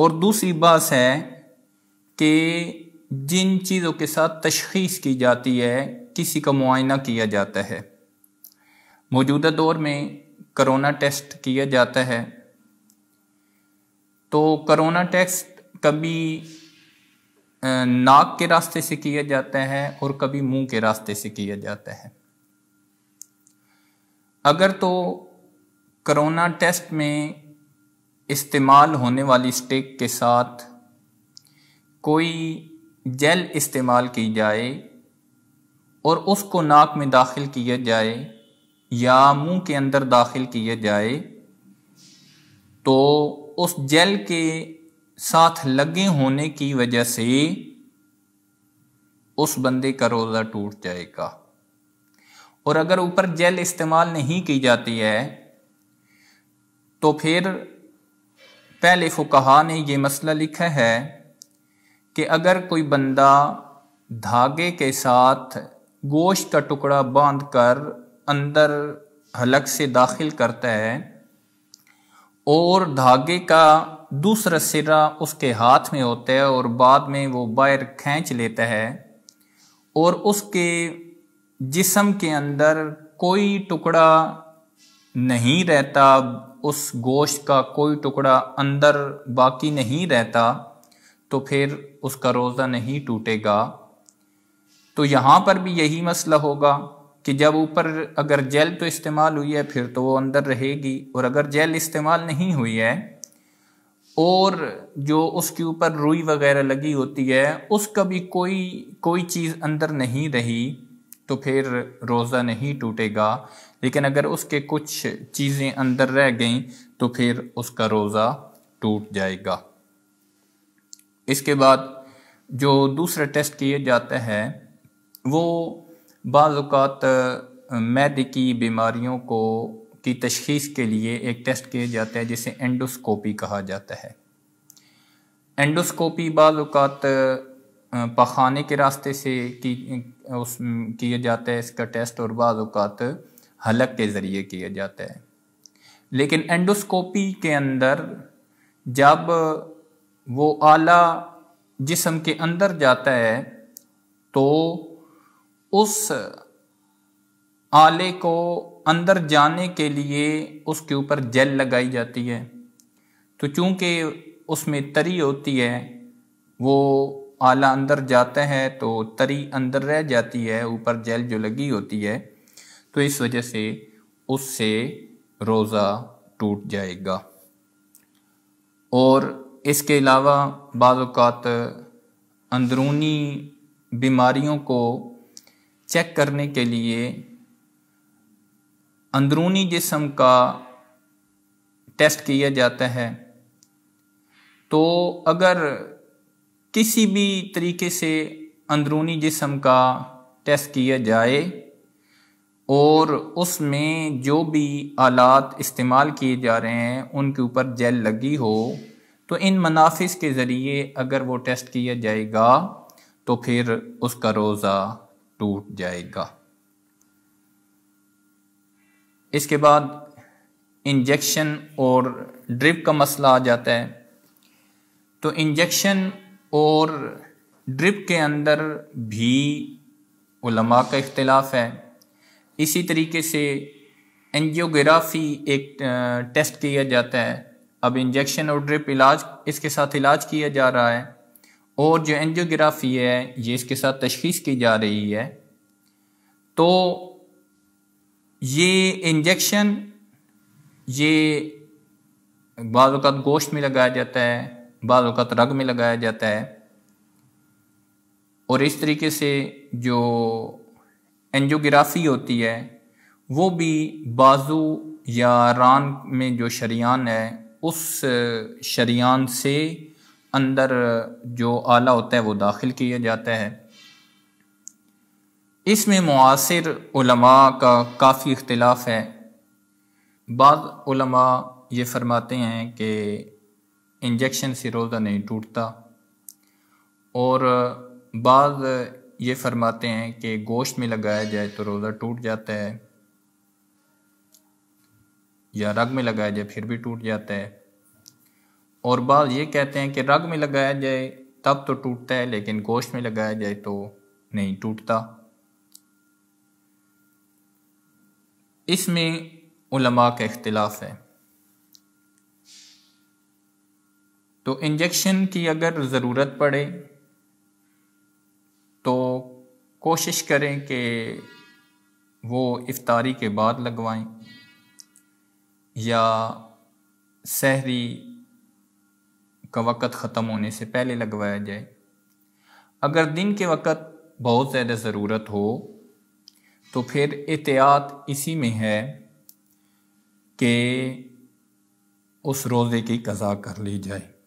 اور دوسری بات ہے کہ جن چیزوں کے ساتھ تشخیص کی جاتی ہے، کسی کا معائنہ کیا جاتا ہے۔ موجودہ دور میں کرونا ٹیسٹ کیا جاتا ہے، تو کرونا ٹیسٹ کبھی ناک کے راستے سے کیا جاتا ہے اور کبھی منہ کے راستے سے کیا جاتا ہے۔ اگر تو کرونا ٹیسٹ میں استعمال ہونے والی سٹک کے ساتھ کوئی جیل استعمال کی جائے اور اس کو ناک میں داخل کیا جائے یا منہ کے اندر داخل کیا جائے، تو اس جیل کے ساتھ لگے ہونے کی وجہ سے اس بندے کا روزہ ٹوٹ جائے گا۔ اور اگر اوپر جیل استعمال نہیں کی جاتی ہے تو پھر پہلے فقہا نے یہ مسئلہ لکھا ہے کہ اگر کوئی بندہ دھاگے کے ساتھ گوشت کا ٹکڑا باندھ کر اندر حلق سے داخل کرتا ہے اور دھاگے کا دوسرا سرا اس کے ہاتھ میں ہوتا ہے اور بعد میں وہ باہر کھینچ لیتا ہے اور اس کے جسم کے اندر کوئی ٹکڑا نہیں رہتا، اس گوشت کا کوئی ٹکڑا اندر باقی نہیں رہتا، تو پھر اس کا روزہ نہیں ٹوٹے گا۔ تو یہاں پر بھی یہی مسئلہ ہوگا کہ جب اوپر اگر جیل تو استعمال ہوئی ہے پھر تو وہ اندر رہے گی، اور اگر جیل استعمال نہیں ہوئی ہے اور جو اس کے اوپر روئی وغیرہ لگی ہوتی ہے اس کا بھی کوئی چیز اندر نہیں رہی تو پھر روزہ نہیں ٹوٹے گا، لیکن اگر اس کے کچھ چیزیں اندر رہ گئیں تو پھر اس کا روزہ ٹوٹ جائے گا۔ اس کے بعد جو دوسرا ٹیسٹ کیا جاتا ہے وہ بعض اوقات معدے کی بیماریوں کی تشخیص کے لیے ایک ٹیسٹ کیا جاتا ہے جسے اینڈوسکوپی کہا جاتا ہے۔ اینڈوسکوپی بعض اوقات پخانے کے راستے سے کیا جاتا ہے اس کا ٹیسٹ، اور بعض اوقات حلق کے ذریعے کیا جاتا ہے۔ لیکن اینڈوسکوپی کے اندر جب وہ آلہ جسم کے اندر جاتا ہے تو اس آلے کو اندر جانے کے لیے اس کے اوپر جیل لگائی جاتی ہے، تو چونکہ اس میں تری ہوتی ہے وہ آلہ اندر جاتا ہے تو تری اندر رہ جاتی ہے، اوپر جیل جو لگی ہوتی ہے، تو اس وجہ سے اس سے روزہ ٹوٹ جائے گا۔ اور اس کے علاوہ بعض اوقات اندرونی بیماریوں کو چیک کرنے کے لیے اندرونی جسم کا ٹیسٹ کیا جاتا ہے، تو اگر کسی بھی طریقے سے اندرونی جسم کا ٹیسٹ کیا جائے اور اس میں جو بھی آلات استعمال کیے جا رہے ہیں ان کے اوپر جیل لگی ہو، تو ان منافذ کے ذریعے اگر وہ ٹیسٹ کیا جائے گا تو پھر اس کا روزہ ٹوٹ جائے گا۔ اس کے بعد انجیکشن اور ڈرپ کا مسئلہ آ جاتا ہے، تو انجیکشن اور ڈرپ کے اندر بھی علماء کا اختلاف ہے۔ اسی طریقے سے انجیوگرافی ایک ٹیسٹ کیا جاتا ہے۔ اب انجیکشن اور ڈرپ اس کے ساتھ علاج کیا جا رہا ہے، اور جو انجیوگرافی ہے یہ اس کے ساتھ تشخیص کی جا رہی ہے۔ تو یہ انجیکشن یہ بعض اوقات گوشت میں لگایا جاتا ہے، بعض اوقات رگ میں لگایا جاتا ہے، اور اس طریقے سے جو انجیوگرافی ہوتی ہے وہ بھی بازو یا ران میں جو شریان ہے اس شریان سے اندر جو آلہ ہوتا ہے وہ داخل کیا جاتا ہے۔ اس میں معاصر علماء کا کافی اختلاف ہے۔ بعض علماء یہ فرماتے ہیں کہ انجیکشن سے روزہ نہیں ٹوٹتا، اور بعض یہ فرماتے ہیں کہ گوشت میں لگایا جائے تو روزہ ٹوٹ جاتا ہے، یا رگ میں لگایا جائے پھر بھی ٹوٹ جاتا ہے۔ اور بعض یہ کہتے ہیں کہ رگ میں لگایا جائے تب تو ٹوٹتا ہے، لیکن گوشت میں لگایا جائے تو نہیں ٹوٹتا۔ اس میں علماء کا اختلاف ہے۔ تو انجیکشن کی اگر ضرورت پڑے تو کوشش کریں کہ وہ افطاری کے بعد لگوائیں یا سحری کا وقت ختم ہونے سے پہلے لگوایا جائے۔ اگر دن کے وقت بہت زیادہ ضرورت ہو تو پھر احتیاط اسی میں ہے کہ اس روزے کی قضا کر لی جائے۔